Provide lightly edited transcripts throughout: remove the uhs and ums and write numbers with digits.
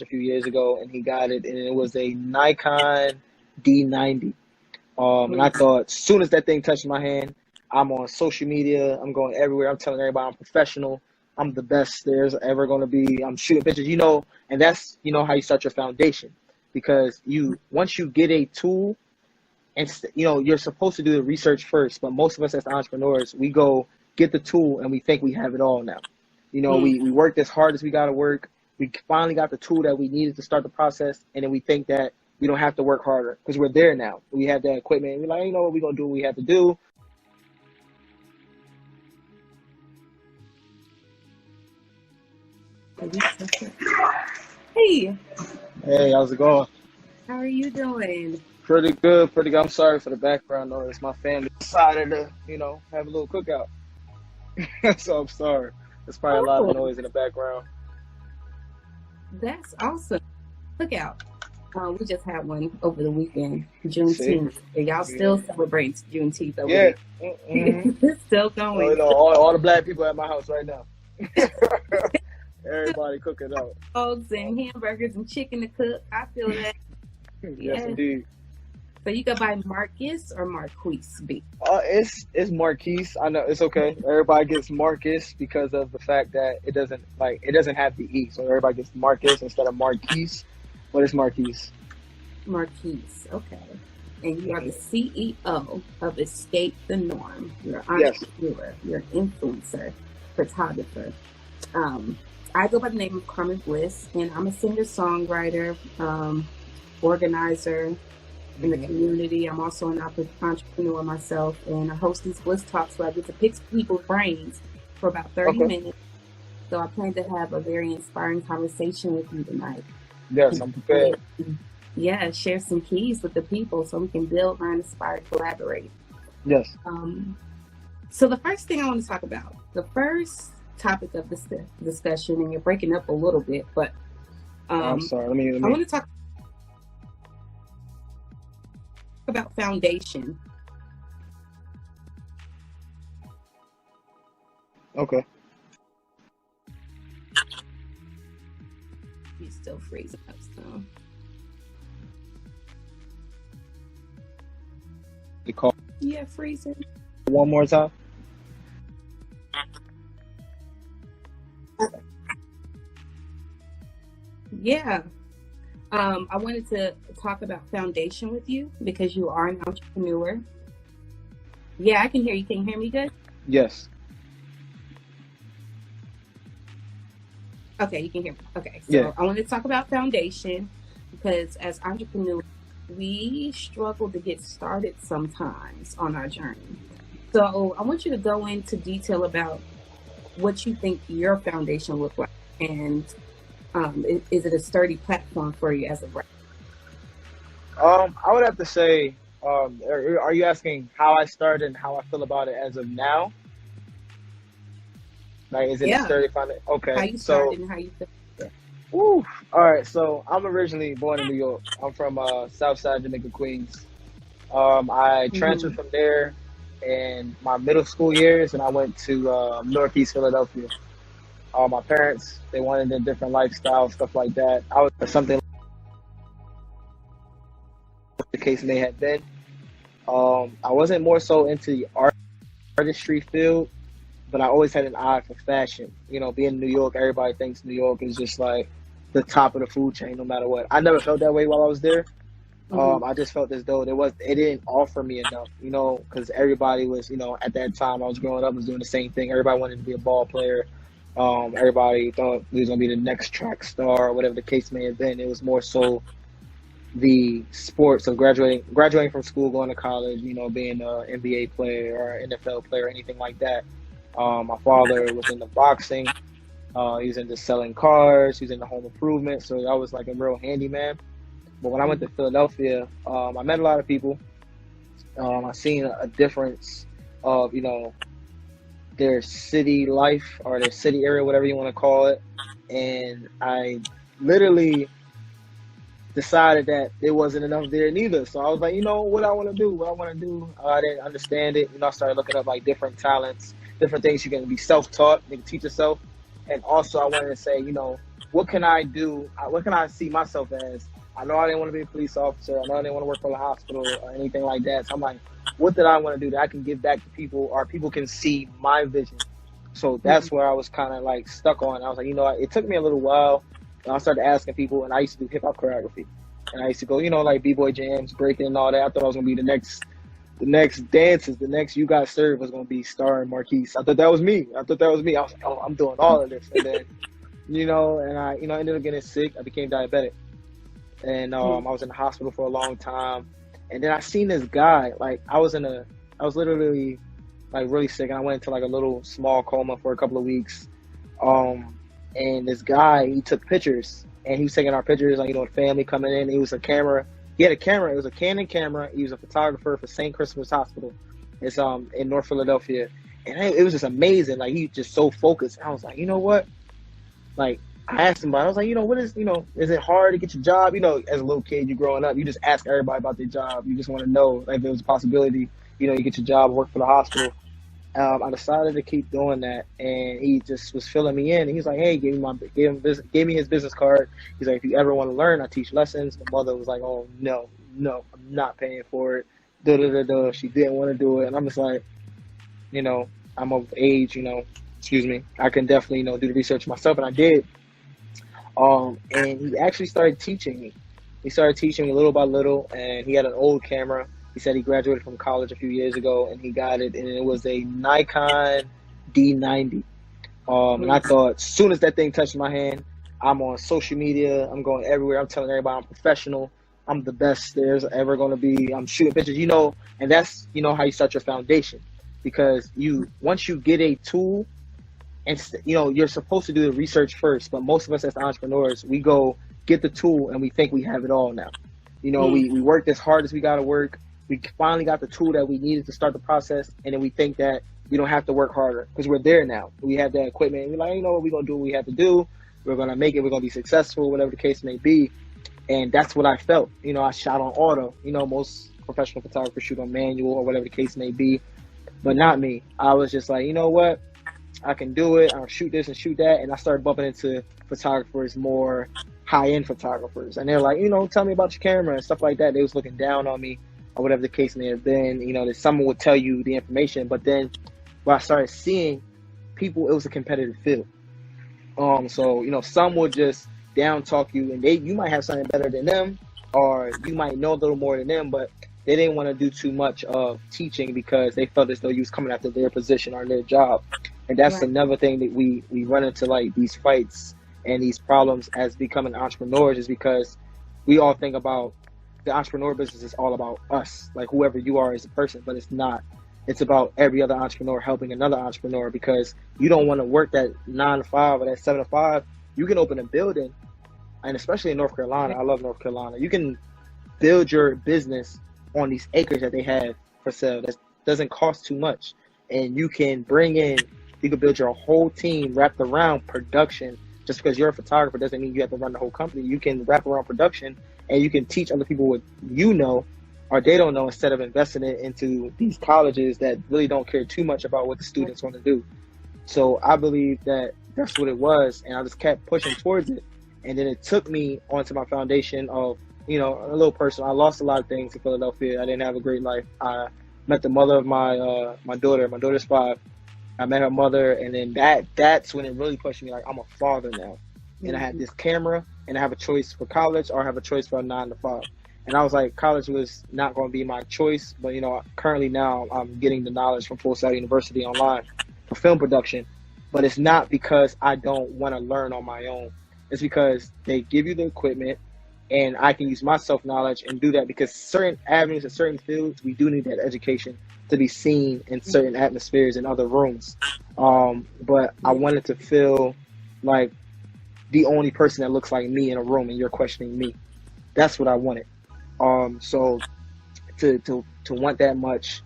a few years ago, and he got it, and it was a Nikon D90. And I thought, as soon as that thing touched my hand, I'm on social media. I'm going everywhere. I'm telling everybody I'm professional. I'm the best there's ever going to be. I'm shooting pictures, and that's, how you start your foundation. Because once you get a tool, and, you're supposed to do the research first. But most of us as entrepreneurs, we go get the tool and we think we have it all now. We worked as hard as we got to work. We finally got the tool that we needed to start the process. And then we think that we don't have to work harder because we're there now. We have that equipment. And we're like, what we're going to do what we have to do. Hey. Hey, how's it going? How are you doing? Pretty good. I'm sorry for the background noise. My family decided to, have a little cookout. So I'm sorry. There's probably a lot of noise in the background. That's awesome. Cookout. We just had one over the weekend, Juneteenth. Y'all still celebrate Juneteenth over there. It's still going. All the black people at my house right now. Everybody cooking out. Dogs and hamburgers and chicken to cook. I feel that. Yes, indeed. So you go by Marcus or Marquis B? It's Marquis. I know it's okay. Everybody gets Marcus because of the fact that it doesn't have the E, so everybody gets Marcus instead of Marquis. What is Marquis? Marquis, okay. And you are the CEO of Escape the Norm. You're an entrepreneur. You're an influencer, photographer. I go by the name of Carmen Bliss, and I'm a singer-songwriter, organizer in the community. I'm also an entrepreneur myself, and I host these Bliss Talks where I get to pick people's brains for about 30 minutes. So I plan to have a very inspiring conversation with you tonight. Yes, I'm prepared. Yeah, share some keys with the people so we can build, learn, inspire, collaborate. Yes. So the first thing I want to talk about, the first topic of this discussion, and you're breaking up a little bit, but I'm sorry. I want to talk about foundation. Okay. He's still freezing up still. The call. Yeah, freezing. One more time. Yeah. I wanted to talk about foundation with you because you are an entrepreneur. Yeah, I can hear you. Can you hear me good? Yes. Okay, you can hear me. Okay, so I want to talk about foundation because as entrepreneurs, we struggle to get started sometimes on our journey. So I want you to go into detail about what you think your foundation looks like, and is it a sturdy platform for you as of right? I would have to say, are you asking how I started and how I feel about it as of now? Like, is it a sturdy foundation? Okay. How you started and how you feel. All right. So I'm originally born in New York. I'm from Southside Jamaica, Queens. I transferred from there in my middle school years, and I went to Northeast Philadelphia. My parents, they wanted a different lifestyle, stuff like that. I was something like the case may have been. I wasn't more so into the artistry field, but I always had an eye for fashion. Being in New York, everybody thinks New York is just like the top of the food chain, no matter what. I never felt that way while I was there. I just felt as though it didn't offer me enough, because everybody was, at that time I was growing up, was doing the same thing. Everybody wanted to be a ball player. Everybody thought he was going to be the next track star, or whatever the case may have been. It was more so the sports of graduating from school, going to college, being an NBA player or an NFL player, anything like that. My father was into boxing. He was into selling cars. He was into home improvement. So I was like a real handyman. But when I went to Philadelphia, I met a lot of people. I seen a difference of, their city life or their city area, whatever you want to call it. And I literally decided that there wasn't enough there neither. So I was like, what I want to do. I didn't understand it. I started looking up like different talents, different things you can be self-taught, you can teach yourself. And also I wanted to say, what can I do? What can I see myself as? I know I didn't want to be a police officer. I know I didn't want to work for the hospital or anything like that. So I'm like, what did I want to do that I can give back to people, or people can see my vision? So that's where I was kind of like stuck on. I was like, it took me a little while. And I started asking people, and I used to do hip hop choreography. And I used to go, like B-boy jams, breaking and all that. I thought I was going to be the next dances, the next You Got Served was going to be starring Marquis. I thought that was me. I was like, oh, I'm doing all of this. And then, and I, ended up getting sick. I became diabetic. And I was in the hospital for a long time. And then I seen this guy, like I was literally like really sick. And I went into like a little small coma for a couple of weeks. And this guy, he took pictures, and he was taking our pictures, like, family coming in. He was a camera. He had a camera. It was a Canon camera. He was a photographer for St. Christopher's Hospital. It's in North Philadelphia. And it was just amazing. Like, he just so focused. And I was like, you know what? Like, I asked him about it. I was like, what is it hard to get your job? As a little kid, you growing up, you just ask everybody about their job. You just want to know, like, if there was a possibility, you get your job, work for the hospital. I decided to keep doing that, and he just was filling me in. And he's like, "Hey, gave me his business card. He's like, if you ever want to learn, I teach lessons." My mother was like, "Oh no, I'm not paying for it." She didn't want to do it, and I'm just like, I'm of age. Excuse me. I can definitely do the research myself, and I did. And he actually started teaching me. He started teaching me little by little, and he had an old camera. He said he graduated from college a few years ago, and he got it, and it was a Nikon D90. And I thought, as soon as that thing touched my hand, I'm on social media. I'm going everywhere. I'm telling everybody I'm professional. I'm the best there's ever going to be. I'm shooting pictures, and that's, how you start your foundation. Because once you get a tool, and, you're supposed to do the research first, but most of us as entrepreneurs, we go get the tool, and we think we have it all now. We worked as hard as we got to work. We finally got the tool that we needed to start the process, and then we think that we don't have to work harder because we're there now. We have that equipment, and we're like, we're going to do what we have to do. We're going to make it. We're going to be successful, whatever the case may be. And that's what I felt. I shot on auto. Most professional photographers shoot on manual or whatever the case may be, but not me. I was just like, what? I can do it. I'll shoot this and shoot that. And I started bumping into photographers, more high-end photographers. And they're like, tell me about your camera and stuff like that. They was looking down on me, or whatever the case may have been, that someone would tell you the information. But then when I started seeing people, it was a competitive field. So, some would just down talk you, and you might have something better than them, or you might know a little more than them, but they didn't want to do too much of teaching because they felt as though you was coming after their position or their job. And that's another thing that we run into, like, these fights and these problems as becoming entrepreneurs, is because we all think about the entrepreneur business is all about us, like whoever you are as a person, but it's not. It's about every other entrepreneur helping another entrepreneur, because you don't want to work that 9 to 5 or that 7 to 5. You can open a building, and especially in North Carolina, I love North Carolina. You can build your business on these acres that they have for sale. That doesn't cost too much, and you can build your whole team wrapped around production. Just because you're a photographer doesn't mean you have to run the whole company. You can wrap around production, and you can teach other people what or they don't know, instead of investing it into these colleges that really don't care too much about what the students want to do. So I believe that that's what it was, and I just kept pushing towards it. And then it took me onto my foundation of, a little personal. I lost a lot of things in Philadelphia. I didn't have a great life. I met the mother of my daughter. My daughter's 5. I met her mother, and then that's when it really pushed me. Like, I'm a father now, and I had this camera, and I have a choice for college, or I have a choice for a 9 to 5. And I was like, college was not going to be my choice, but currently now I'm getting the knowledge from Full Sail University online for film production. But it's not because I don't want to learn on my own. It's because they give you the equipment, and I can use my self-knowledge and do that, because certain avenues and certain fields, we do need that education to be seen in certain atmospheres in other rooms. But I wanted to feel like the only person that looks like me in a room, and you're questioning me. That's what I wanted. So to want that much,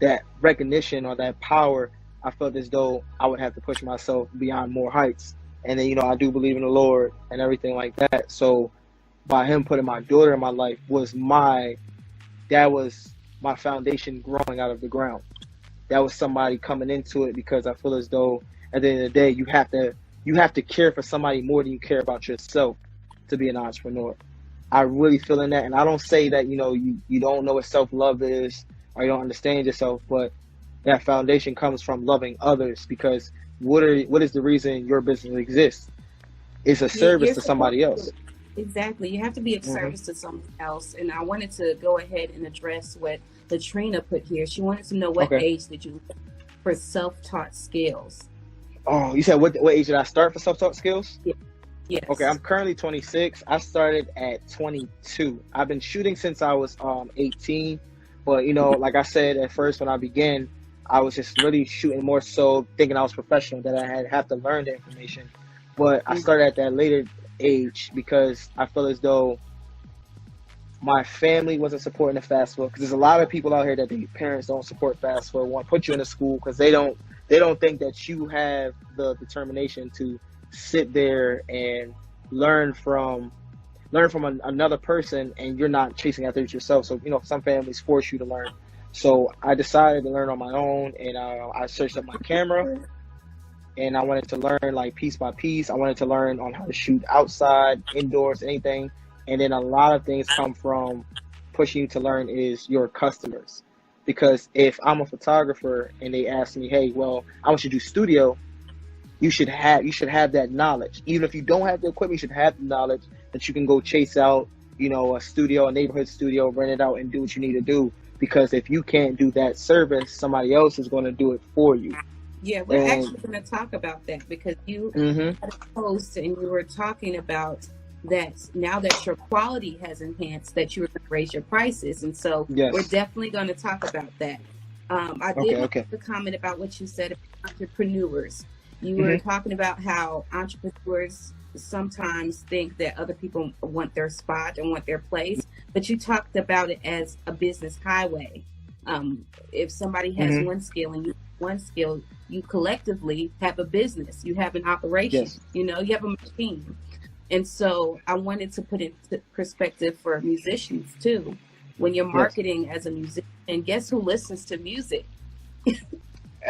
that recognition or that power, I felt as though I would have to push myself beyond more heights. And then, I do believe in the Lord and everything like that. So by him putting my daughter in my life was my foundation growing out of the ground. That was somebody coming into it, because I feel as though at the end of the day, you have you have to care for somebody more than you care about yourself to be an entrepreneur. I really feel in that, and I don't say that, you don't know what self-love is or you don't understand yourself, but that foundation comes from loving others, because what is the reason your business exists? It's a service to somebody else. Exactly. You have to be of service to someone else. And I wanted to go ahead and address what Latrina put here. She wanted to know what age did you look for self-taught skills? Oh, you said what age did I start for self-taught skills? Yeah. Yes. Okay, I'm currently 26. I started at 22. I've been shooting since I was 18. But, like I said at first when I began, I was just really shooting more so thinking I was professional, that I have to learn the information. But I started at that later age because I feel as though my family wasn't supporting the fast food, because there's a lot of people out here that their parents don't support fast food, want to put you in a school because they don't think that you have the determination to sit there and learn from another person, and you're not chasing after it yourself. So some families force you to learn. So I decided to learn on my own, and I searched up my camera, and I wanted to learn like piece by piece. I wanted to learn on how to shoot outside, indoors, anything. And then a lot of things come from pushing you to learn is your customers. Because if I'm a photographer and they ask me, hey, well, I want you to do studio, you should have that knowledge. Even if you don't have the equipment, you should have the knowledge that you can go chase out, a studio, a neighborhood studio, rent it out and do what you need to do. Because if you can't do that service, somebody else is going to do it for you. Yeah, we're actually going to talk about that, because you had a post and you were talking about that now that your quality has enhanced, that you were going to raise your prices. And so we're definitely going to talk about that. I did want to comment about what you said about entrepreneurs. You were talking about how entrepreneurs sometimes think that other people want their spot and want their place, but you talked about it as a business highway. If somebody has one skill and you have one skill, you collectively have a business, you have an operation, you have a machine. And so I wanted to put into perspective for musicians too. When you're marketing as a musician, and guess who listens to music?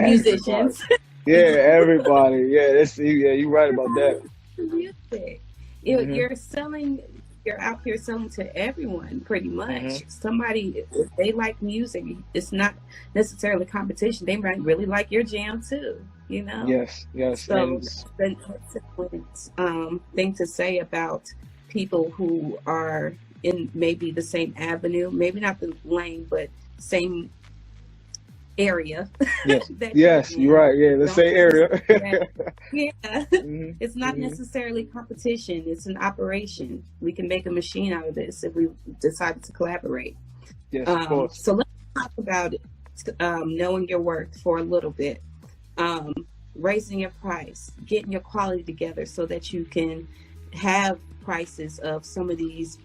Musicians. Yeah, everybody. Yeah, you're right about that. Music. You're selling. You're out here selling to everyone, pretty much. Somebody, if they like music, it's not necessarily competition. They might really like your jam too. Yes. So that's an excellent thing to say about people who are in maybe the same avenue, maybe not the lane, but same area. Yes, you're right. Yeah, the same area. It's not necessarily competition. It's an operation. We can make a machine out of this if we decide to collaborate. Yes, of course. So let's talk about knowing your worth for a little bit. Raising your price, getting your quality together so that you can have prices of some of these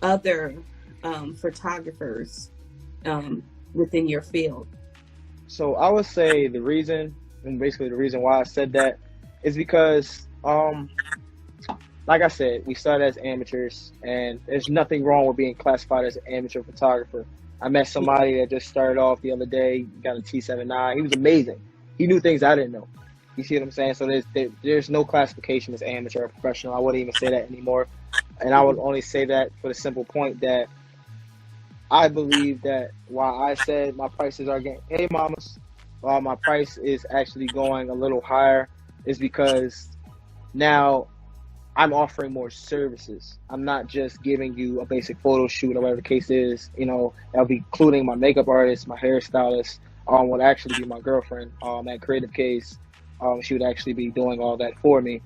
other photographers within your field. So I would say the reason why I said that is because, like I said, we started as amateurs, and there's nothing wrong with being classified as an amateur photographer. I met somebody that just started off the other day, got a T79. He was amazing. He knew things I didn't know. You see what I'm saying? So there's no classification as amateur or professional. I wouldn't even say that anymore. And I would only say that for the simple point that I believe that while I said my prices are getting, hey mamas, while my price is actually going a little higher, is because now I'm offering more services. I'm not just giving you a basic photo shoot or whatever the case is. I'll be including my makeup artist, my hairstylist, would actually be my girlfriend at Creative Case. She would actually be doing all that for me.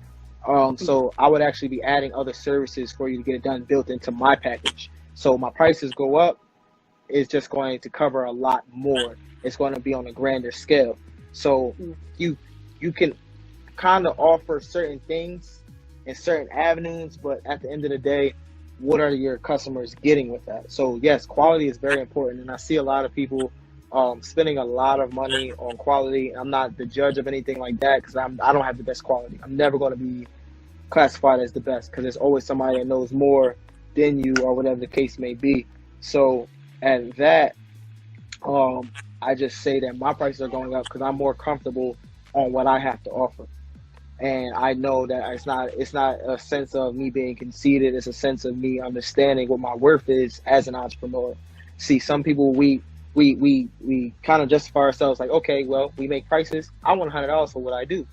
So I would actually be adding other services for you to get it done, built into my package. So my prices go up. It's just going to cover a lot more. It's going to be on a grander scale. So you can kind of offer certain things in certain avenues, but at the end of the day, what are your customers getting with that? So yes, quality is very important, and I see a lot of people spending a lot of money on quality. I'm not the judge of anything like that, because I don't have the best quality. I'm never going to be classified as the best, because there's always somebody that knows more than you, or whatever the case may be. So at that, I just say that my prices are going up because I'm more comfortable on what I have to offer. And I know that it's not a sense of me being conceited. It's a sense of me understanding what my worth is as an entrepreneur. See, some people we kind of justify ourselves like, okay, well, we make prices. I want $100 for what I do,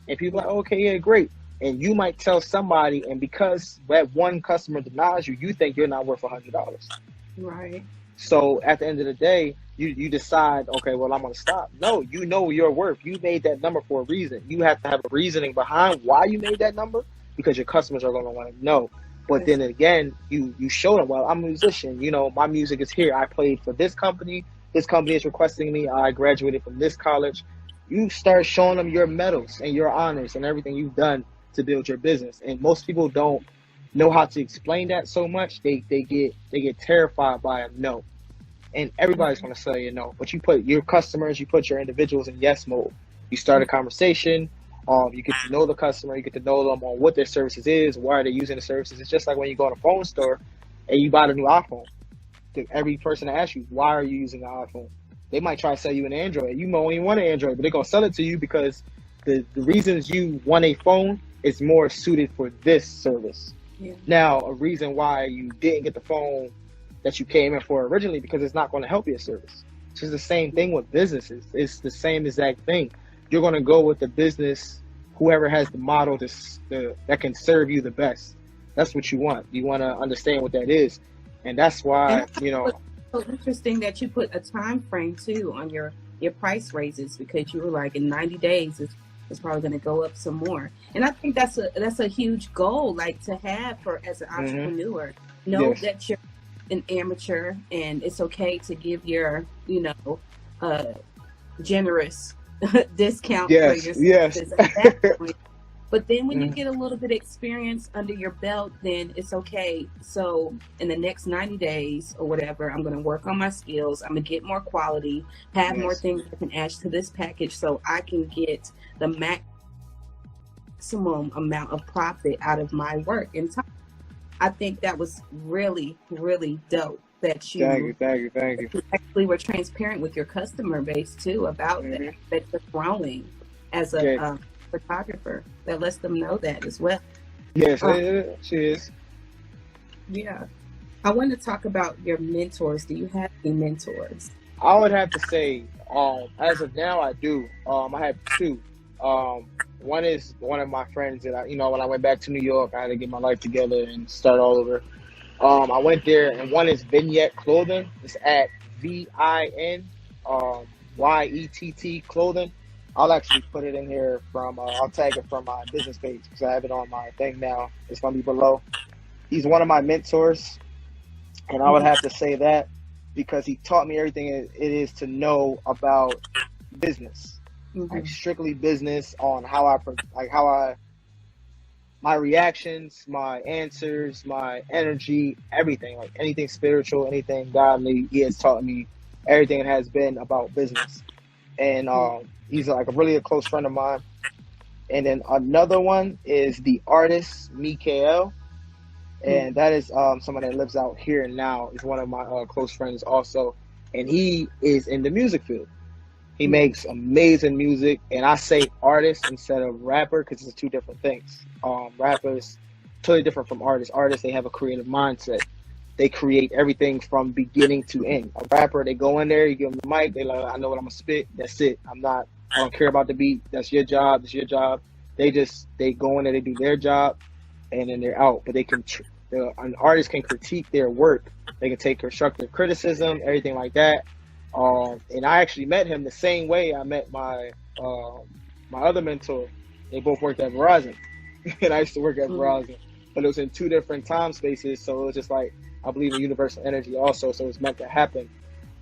and people are like, okay, yeah, great. And you might tell somebody, and because that one customer denies you, you think you're not worth $100. Right. So at the end of the day, you decide, okay, well, I'm going to stop. No, you know your worth. You made that number for a reason. You have to have a reasoning behind why you made that number, because your customers are going to want to know. But then again, you show them, well, I'm a musician. You know, my music is here. I played for this company. This company is requesting me. I graduated from this college. You start showing them your medals and your honors and everything you've done to build your business. And most people don't know how to explain that so much. They get terrified by a no. And everybody's going to say no. But you put your customers, you put your individuals in yes mode. You start a conversation. You get to know the customer. You get to know them on what their services is, why are they using the services. It's just like when you go to a phone store and you buy the new iPhone. Every person that asks you, why are you using an iPhone? They might try to sell you an Android. You only want an Android, but they're going to sell it to you because the reasons you want a phone is more suited for this service. Yeah. Now, a reason why you didn't get the phone that you came in for originally, because it's not going to help your service. It's just the same thing with businesses. It's the same exact thing. You're going to go with the business, whoever has the model that can serve you the best. That's what you want. You want to understand what that is. And that's why, you know. So interesting that you put a time frame too on your price raises, because you were like, in 90 days it's probably going to go up some more. And I think that's a huge goal, like, to have for as an entrepreneur. Know Yes. that you're an amateur, and it's okay to give your, you know, generous discount Yes, for your yes. services at that point. But then when you get a little bit of experience under your belt, then it's okay. So in the next 90 days or whatever, I'm going to work on my skills. I'm going to get more quality, have more Yes. things I can add to this package so I can get the maximum amount of profit out of my work in time. I think that was really, really dope that you Thank you. actually were transparent with your customer base too about that you're growing as a Yes. photographer. That lets them know that as well. Yes, Um, she is. Yeah. I want to talk about your mentors. Do you have any mentors? I would have to say, as of now, I do. I have two. One is one of my friends that when I went back to New York, I had to get my life together and start all over. I went there, and one is Vignette Clothing. It's at VINYETT Clothing. I'll actually put it in here I'll tag it from my business page because I have it on my thing now. It's going to be below. He's one of my mentors, and I would have to say that because he taught me everything it is to know about business, like strictly business, on my reactions, my answers, my energy, everything, like anything spiritual, anything godly. He has taught me everything that has been about business. And he's like a close friend of mine. And then another one is the artist Mikael, and that is someone that lives out here and now. Is one of my close friends also, and he is in the music field. He makes amazing music, and I say artist instead of rapper because it's two different things. Rappers totally different from artists. Artists, they have a creative mindset. They create everything from beginning to end. A rapper, they go in there, you give them the mic, they like, I know what I'm gonna spit. That's it. I don't care about the beat. That's your job. That's your job. They go in there, they do their job, and then they're out. But an artist can critique their work. They can take constructive criticism, everything like that. And I actually met him the same way I met my other mentor. They both worked at Verizon, and I used to work at Verizon, but it was in two different time spaces. So it was just like, I believe in universal energy also, so it's meant to happen.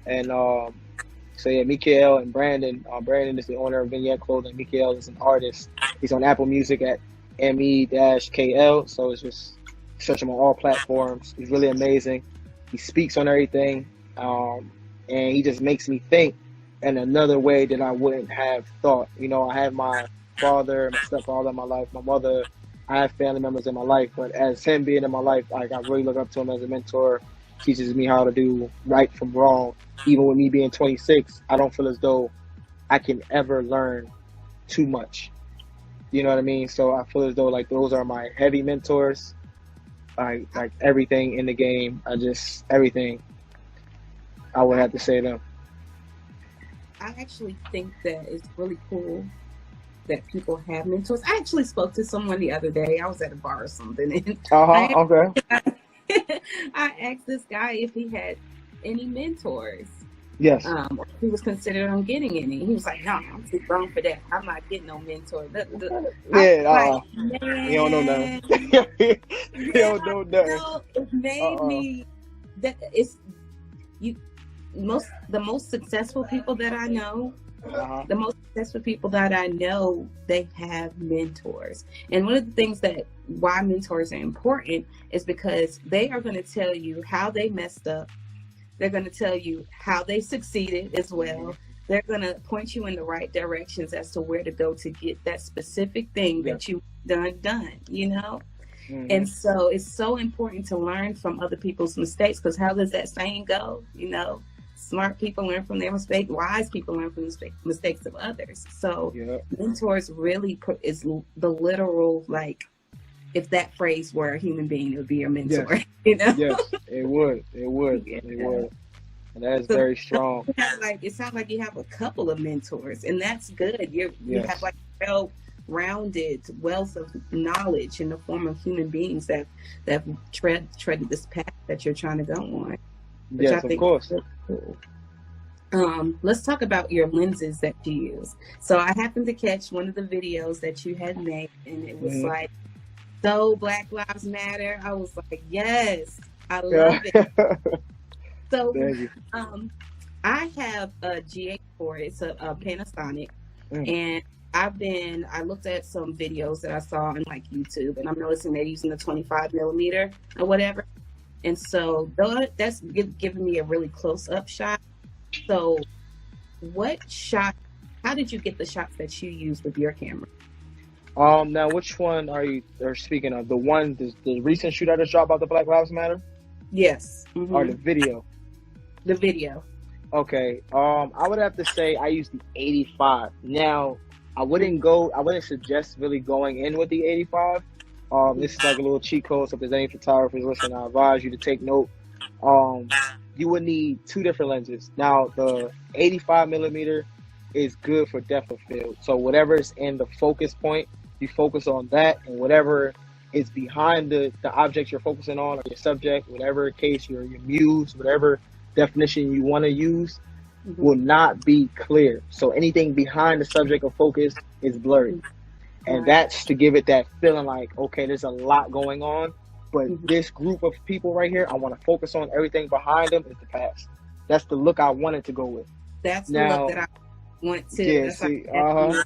And so yeah, Mikael and Brandon. Brandon is the owner of Vignette Clothing. Mikael is an artist. He's on Apple Music at ME-KL. So it's just search him on all platforms. He's really amazing. He speaks on everything, and he just makes me think in another way that I wouldn't have thought. You know, I have my father, my stepfather in my life, my mother. I have family members in my life, but as him being in my life, like, I really look up to him as a mentor. Teaches me how to do right from wrong. Even with me being 26, I don't feel as though I can ever learn too much. You know what I mean? So I feel as though like those are my heavy mentors. Like everything in the game. Everything. I would have to say them. I actually think that it's really cool that people have mentors. I actually spoke to someone the other day. I was at a bar or something, and Okay. I asked this guy if he had any mentors. Yes. Or if he was considering on getting any. He was like, "No, I'm too grown for that. I'm not getting no mentor." Yeah. Man, you don't know nothing. You don't know nothing. No, it made me that it's you. The most successful people that I know, they have mentors. And one of the things that why mentors are important is because they are going to tell you how they messed up. They're going to tell you how they succeeded as well. They're going to point you in the right directions as to where to go to get that specific thing that you've done, you know? Mm-hmm. And so it's so important to learn from other people's mistakes, because how does that saying go? You know, smart people learn from their mistakes. Wise people learn from the mistakes of others. So mentors really is the literal, like, if that phrase were a human being, it would be your mentor. Yes. You know? Yes, it would. It would. And that's very strong. It sounds like you have a couple of mentors, and that's good. You have like well-rounded wealth of knowledge in the form of human beings that treaded this path that you're trying to go on. Yes, of course. Really cool. Let's talk about your lenses that you use. So I happened to catch one of the videos that you had made, and it was like, so Black Lives Matter. I was like, yes, I love it. So I have a GA4. It's a Panasonic, and I looked at some videos that I saw on like YouTube, and I'm noticing they're using the 25 millimeter or whatever. And so that's giving me a really close up shot. So how did you get the shots that you use with your camera? Now which one are speaking of? The recent shoot I just dropped about the Black Lives Matter? Yes. Mm-hmm. Or the video? The video. Okay. I would have to say I use the 85. Now, I wouldn't suggest really going in with the 85. This is like a little cheat code, so if there's any photographers listening, I advise you to take note. You would need two different lenses. Now, the 85 millimeter is good for depth of field. So whatever is in the focus point, you focus on that, and whatever is behind the object you're focusing on, or your subject, whatever case, your muse, whatever definition you want to use, will not be clear. So anything behind the subject of focus is blurry. And that's to give it that feeling like, okay, there's a lot going on, but this group of people right here, I want to focus on everything behind them is the past. That's the look I wanted to go with. That's the look that I want to.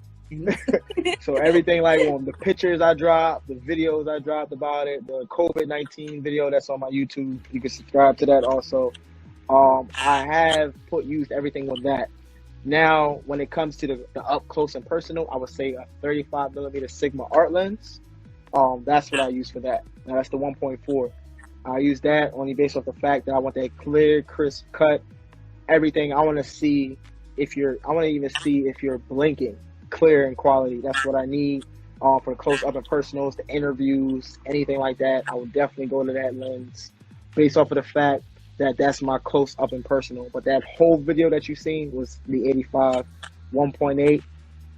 So everything like the pictures I dropped, the videos I dropped about it, the COVID-19 video that's on my YouTube, you can subscribe to that also. I have used everything with that. Now, when it comes to the up close and personal, I would say a 35 millimeter Sigma art lens. That's what I use for that. Now that's the 1.4. I use that only based off the fact that I want that clear, crisp cut. Everything I want to see if you're blinking, clear in quality. That's what I need for close up and personals, the interviews, anything like that. I would definitely go to that lens based off of the fact that that's my close up and personal. But that whole video that you seen was the 85 1.8.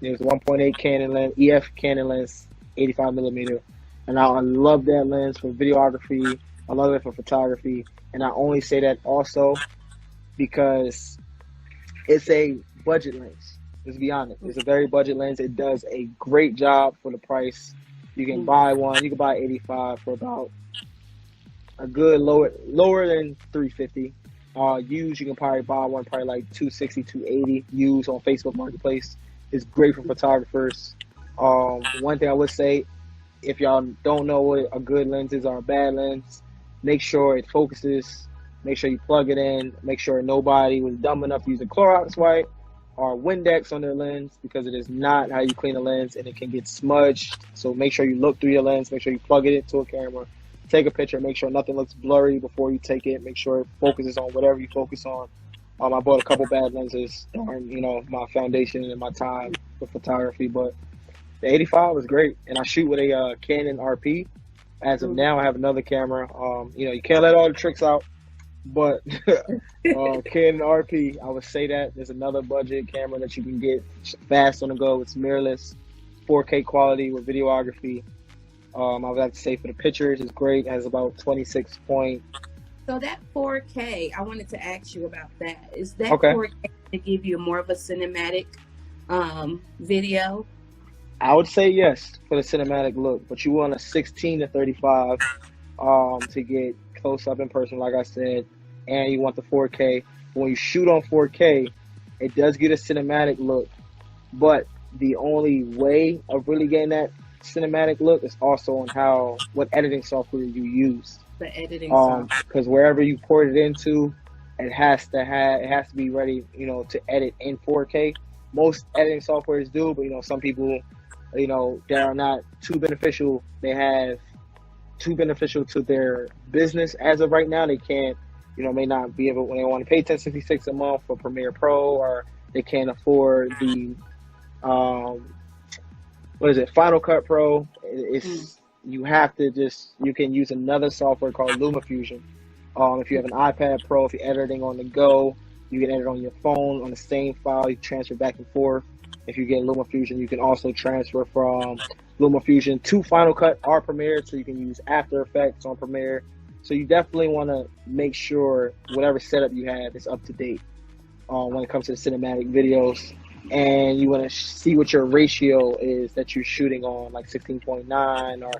It was 1.8 Canon lens, EF Canon lens, 85 millimeter. And I love that lens for videography. I love it for photography. And I only say that also because it's a budget lens. Let's be honest. It's a very budget lens. It does a great job for the price. You can buy one. You can buy 85 for about a good lower than 350. Used, you can probably buy one like 260, 280. Used on Facebook Marketplace. It's great for photographers. One thing I would say, if y'all don't know what a good lens is or a bad lens, make sure it focuses. Make sure you plug it in. Make sure nobody was dumb enough to use a Clorox wipe or Windex on their lens, because it is not how you clean a lens and it can get smudged. So make sure you look through your lens. Make sure you plug it into a camera. Take a picture. Make sure nothing looks blurry before you take it. Make sure it focuses on whatever you focus on. I bought a couple bad lenses during, my foundation and my time with photography, but The 85 was great, and I shoot with a Canon RP. As of now, I have another camera. You can't let all the tricks out, but Canon RP, I would say that there's another budget camera that you can get fast on the go. It's mirrorless, 4K quality with videography. I would have to say for the pictures, it's great. It has about 26 point. So that 4K, I wanted to ask you about that. Is that Okay. 4K to give you more of a cinematic video? I would say yes for the cinematic look, but you want a 16 to 35 to get close up in person, like I said, and you want the 4K. When you shoot on 4K, it does get a cinematic look, but the only way of really getting that cinematic look is also on what editing software you use. The editing software. Because wherever you port it into, it has to be ready, to edit in 4K. Most editing softwares do, but some people, they are not too beneficial. They have too beneficial to their business as of right now. They can't, may not be able, when they want to pay $10.66 a month for Premiere Pro, or they can't afford the Final Cut Pro. You have to you can use another software called LumaFusion. If you have an iPad Pro, if you're editing on the go, you can edit on your phone on the same file. You transfer back and forth. If you get LumaFusion, you can also transfer from LumaFusion to Final Cut or Premiere, so you can use After Effects on Premiere. So you definitely want to make sure whatever setup you have is up to date when it comes to the cinematic videos. And you want to see what your ratio is that you're shooting on, like 16.9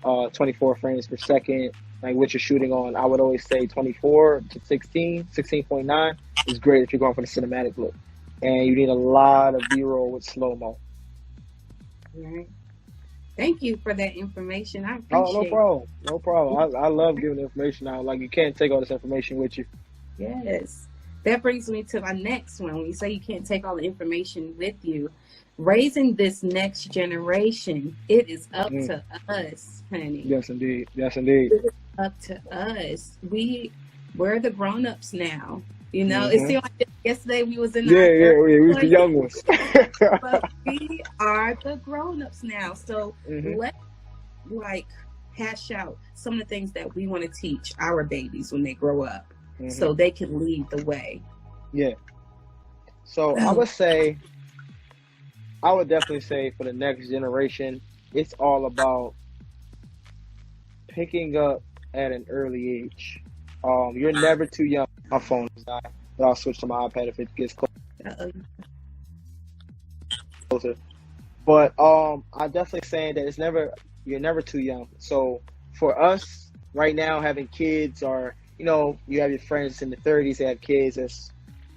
or 24 frames per second, like what you're shooting on. I would always say 24 to 16.9 is great if you're going for the cinematic look. And you need a lot of B-roll with slow-mo. Right. Thank you for that information. I appreciate it. Oh, no problem. No problem. I love giving the information out. Like, you can't take all this information with you. Yes. That brings me to my next one. When you say you can't take all the information with you, raising this next generation, it is up to us, honey. Yes, indeed. Yes, indeed. It is up to us. We're the grown-ups now. It seemed like yesterday we was in we was the young ones. But we are the grown-ups now. So let's hash out some of the things that we want to teach our babies when they grow up, so they can lead the way. Yeah. So I would definitely say for the next generation, it's all about picking up at an early age. You're never too young. My phone is dying, but I'll switch to my iPad if it gets closer. But I'm definitely saying that you're never too young. So for us right now, having kids, or you have your friends in the 30s, they have kids that's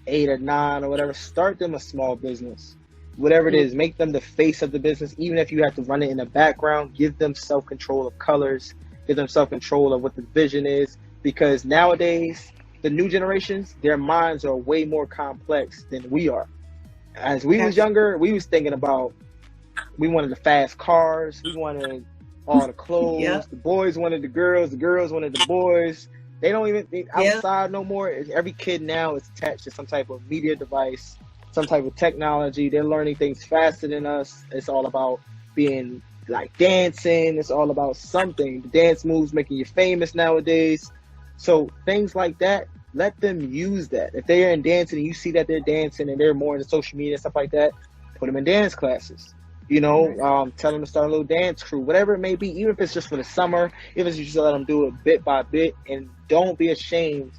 8 or 9 or whatever, start them a small business. Whatever it is, make them the face of the business. Even if you have to run it in the background, give them self-control of colors, give them self-control of what the vision is. Because nowadays, the new generations, their minds are way more complex than we are. As we was younger, we was thinking about, we wanted the fast cars, we wanted all the clothes, the boys wanted the girls wanted the boys. They don't even think outside no more. Every kid now is attached to some type of media device, some type of technology. They're learning things faster than us. It's all about being like dancing. It's all about something. The dance moves making you famous nowadays. So things like that, let them use that. If they are in dancing and you see that they're dancing and they're more into social media and stuff like that, put them in dance classes. Tell them to start a little dance crew, whatever it may be, even if it's just for the summer, even if you just let them do it bit by bit. And don't be ashamed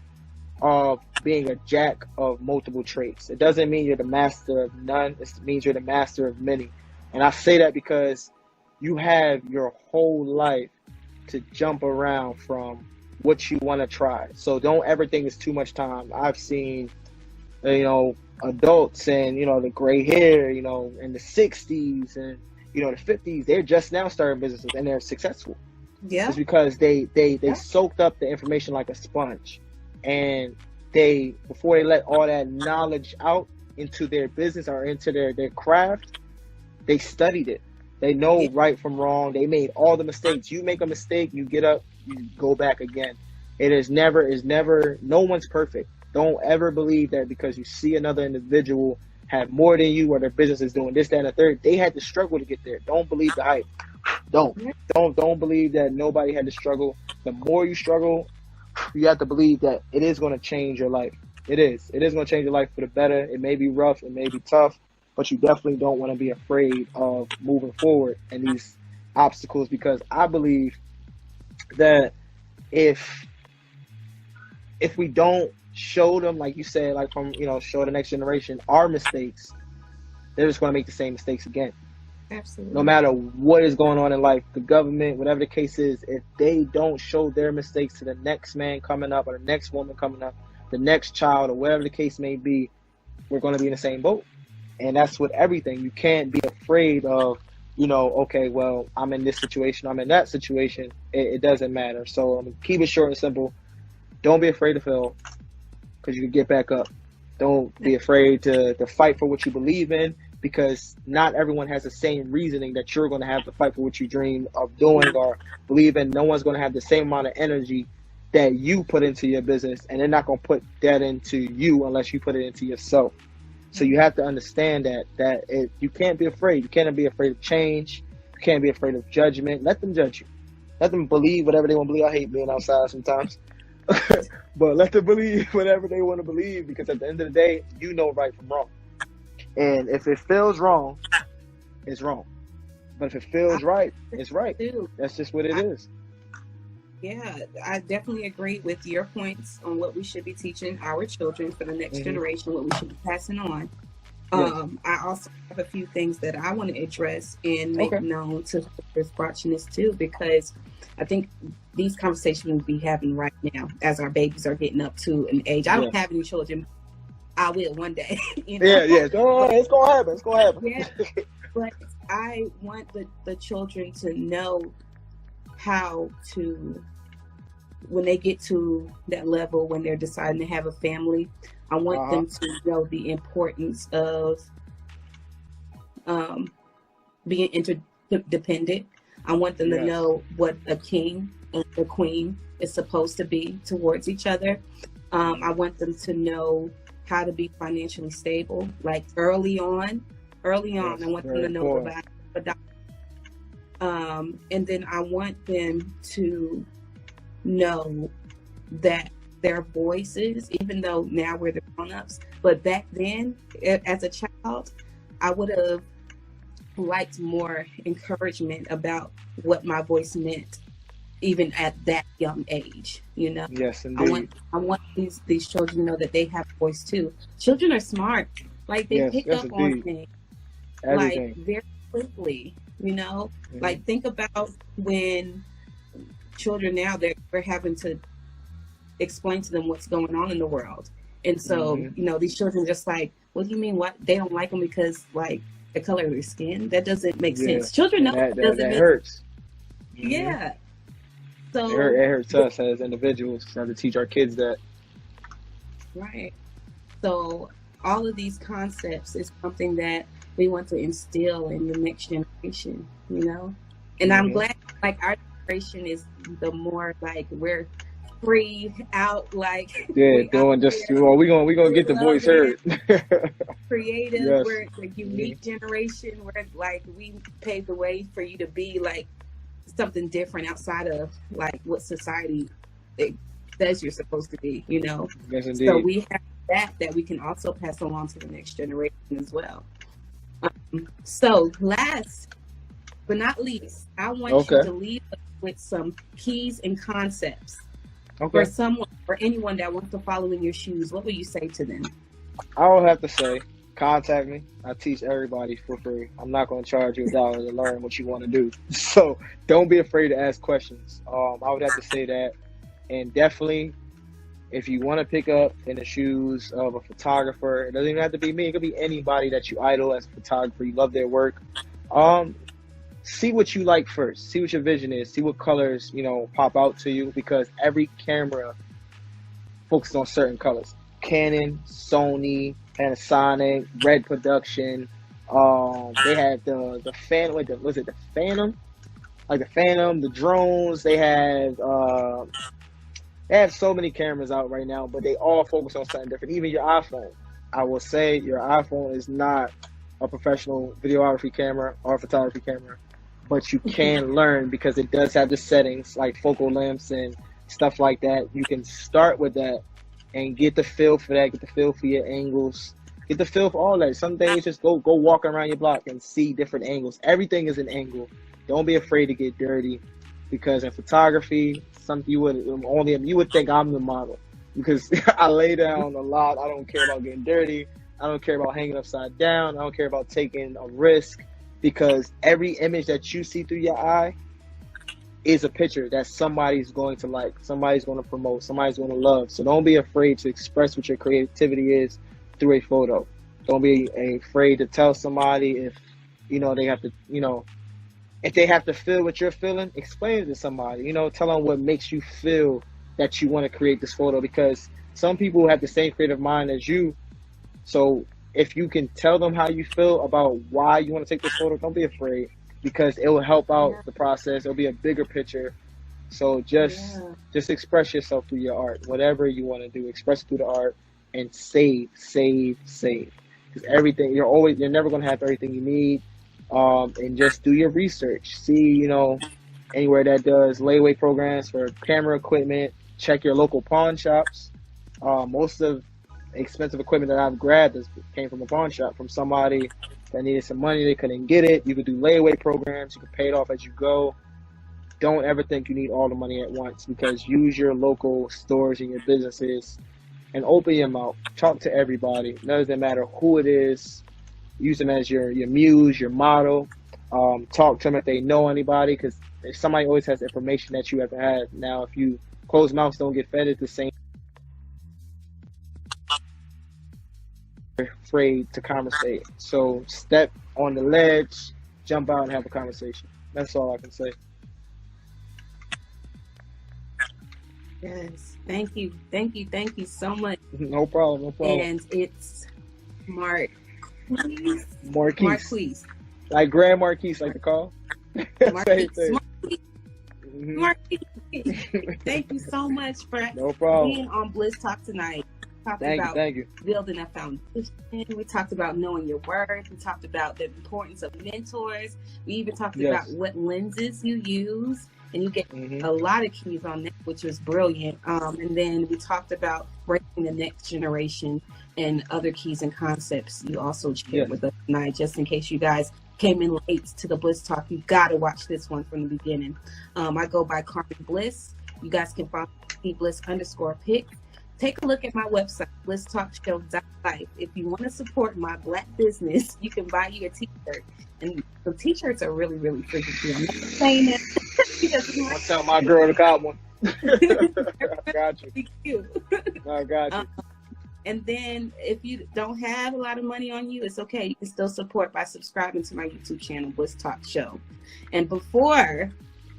of being a jack of multiple traits. It doesn't mean you're the master of none. It means you're the master of many. And I say that because you have your whole life to jump around from what you want to try. So don't ever think it's too much time. I've seen, adults and, the gray hair, in the 60s and, the 50s, they're just now starting businesses and they're successful. Yeah. It's because they soaked up the information like a sponge. And before they let all that knowledge out into their business or into their craft, they studied it. They know right from wrong. They made all the mistakes. You make a mistake, you get up, you go back again. It is never, no one's perfect. Don't ever believe that because you see another individual have more than you, or their business is doing this, that, and the third. They had to struggle to get there. Don't believe the hype. Don't believe that nobody had to struggle. The more you struggle, you have to believe that it is going to change your life. It is going to change your life for the better. It may be rough, it may be tough, but you definitely don't want to be afraid of moving forward and these obstacles, because I believe that if we don't show them, like you said, like from, show the next generation our mistakes, they're just going to make the same mistakes again. Absolutely. No matter what is going on in life, the government, whatever the case is, if they don't show their mistakes to the next man coming up, or the next woman coming up, the next child, or whatever the case may be, we're going to be in the same boat. And that's with everything. You can't be afraid of, okay, well, I'm in this situation, I'm in that situation. It doesn't matter. So keep it short and simple. Don't be afraid to fail, because you can get back up. Don't be afraid to fight for what you believe in, because not everyone has the same reasoning that you're going to have to fight for what you dream of doing or believe in. No one's going to have the same amount of energy that you put into your business, and they're not going to put that into you unless you put it into yourself. So you have to understand that you can't be afraid. You can't be afraid of change. You can't be afraid of judgment. Let them judge you. Let them believe whatever they want to believe. I hate being outside sometimes. But let them believe whatever they want to believe, because at the end of the day, you know right from wrong. And if it feels wrong, it's wrong. But if it feels right, it's right. That's just what it is. Yeah, I definitely agree with your points on what we should be teaching our children for the next generation, what we should be passing on. I also have a few things that I want to address and make known to whoever's watching this too, because I think these conversations we'll be having right now as our babies are getting up to an age. I don't have any children. I will one day. Yeah. Oh, it's gonna happen. It's gonna happen. Yeah. But I want the children to know how to, when they get to that level, when they're deciding to have a family, I want them to know the importance of being interdependent. I want them to know what a king and a queen is supposed to be towards each other. I want them to know how to be financially stable, like early on. I want them to know about and then I want them to know that their voices, even though now we're the grown-ups, but back then, as a child, I would have liked more encouragement about what my voice meant, even at that young age. Yes, indeed. I want these children to know that they have a voice too. Children are smart, like they pick up on things, like very quickly. Like think about when children now, we're having to explain to them what's going on in the world, and so these children just like, what do you mean? What, they don't like them because like the color of their skin? That doesn't make sense. Children know that hurts. Yeah. So it hurts us as individuals to have to teach our kids that. Right. So all of these concepts is something that we want to instill in the next generation, and I'm glad like our generation is the more like we're free out, like doing just we're gonna get the voice heard. Creative, we're the unique generation. We're like, we paved the way for you to be like something different outside of like what society says you're supposed to be, Yes, indeed. So we have that we can also pass along to the next generation as well. So last but not least, I want you to leave us with some keys and concepts for someone or anyone that wants to follow in your shoes. What would you say to them? I would have to say, contact me. I teach everybody for free. I'm not going to charge you $1 to learn what you want to do. So don't be afraid to ask questions. I would have to say that. And definitely, if you want to pick up in the shoes of a photographer, it doesn't even have to be me. It could be anybody that you idol as a photographer. You love their work. See what you like first. See what your vision is. See what colors, pop out to you, because every camera focuses on certain colors. Canon, Sony, Panasonic, Red Production. They had the Phantom. Was it the Phantom? Like the Phantom, the drones. They have so many cameras out right now, but they all focus on something different. Even your iPhone. I will say your iPhone is not a professional videography camera or photography camera, but you can learn because it does have the settings like focal lengths and stuff like that. You can start with that and get the feel for that, get the feel for your angles, get the feel for all that. Some days just go walk around your block and see different angles. Everything is an angle. Don't be afraid to get dirty, because in photography, you would think I'm the model, because I lay down a lot. I don't care about getting dirty. I don't care about hanging upside down. I don't care about taking a risk, because every image that you see through your eye is a picture that somebody's going to like, somebody's going to promote, somebody's going to love. So don't be afraid to express what your creativity is through a photo. Don't be afraid to tell somebody if, they have to, if they have to feel what you're feeling, explain it to somebody. Tell them what makes you feel that you want to create this photo, because some people have the same creative mind as you. So if you can tell them how you feel about why you want to take this photo, don't be afraid, because it will help out the process. It'll be a bigger picture. So just express yourself through your art. Whatever you want to do, express it through the art, and save. Because everything, you're never going to have everything you need. And just do your research. See, anywhere that does layaway programs for camera equipment. Check your local pawn shops. Most of the expensive equipment that I've grabbed came from a pawn shop, from somebody that needed some money, they couldn't get it. You could do layaway programs. You can pay it off as you go. Don't ever think you need all the money at once, because use your local stores and your businesses and open your mouth. Talk to everybody. It doesn't matter who it is. Use them as your muse, your model. Talk to them if they know anybody, because somebody always has information that you haven't had. Now, if you closed mouths don't get fed, it's the same. Afraid to conversate. So step on the ledge, jump out and have a conversation. That's all I can say. Yes. Thank you so much. No problem. And it's Marquis. Like Grand Marquis, like the call. Marquis. Thank you so much for being on Bliss Talk tonight. Thank you. Building a foundation. We talked about knowing your worth. We talked about the importance of mentors. We even talked about what lenses you use. And you get a lot of keys on that, which was brilliant. And then we talked about breaking the next generation and other keys and concepts you also shared with us tonight. Just in case you guys came in late to the Bliss Talk, you got to watch this one from the beginning. I go by Carmen Bliss. You guys can follow me, Bliss_pic. Take a look at my website, blisstalkshow.life. If you want to support my Black business, you can buy you a t-shirt. And the t-shirts are really, really freaking cool. I'm not saying that. I'll tell my girl to cop one. I got you. I got you. And then if you don't have a lot of money on you, it's okay. You can still support by subscribing to my YouTube channel, Bliss Talk Show. And before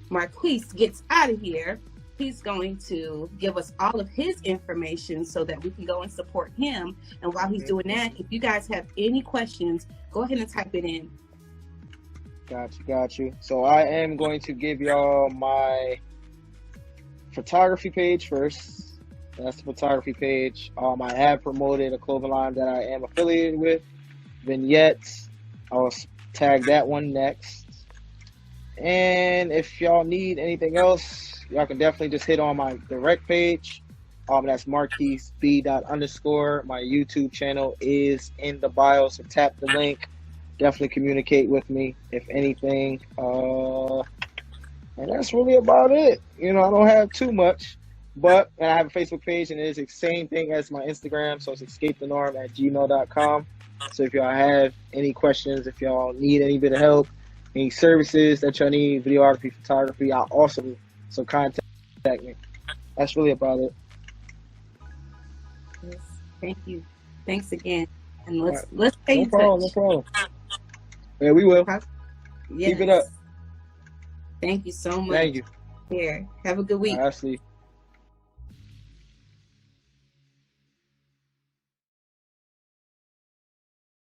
Marquis gets out of here, he's going to give us all of his information so that we can go and support him. And while he's doing that, if you guys have any questions, go ahead and type it in. Got you. So I am going to give y'all my photography page first. That's the photography page. I have promoted a clothing line that I am affiliated with, Vignettes. I'll tag that one next. And if y'all need anything else, y'all can definitely just hit on my direct page. That's marquisb._. My YouTube channel is in the bio, so tap the link. Definitely communicate with me if anything. And that's really about it. I don't have too much, but I have a Facebook page, and it is the same thing as my Instagram. So it's XXscapethenorm@gmail.com. So if y'all have any questions, if y'all need any bit of help, any services that y'all need, videography, photography, I'll also do. So contact me. That's really about it. Yes. Thank you. Thanks again. And let's stay in touch. No problem. Yeah, we will. Yes. Keep it up. Thank you so much. Thank you. Here. Have a good week. Ashley.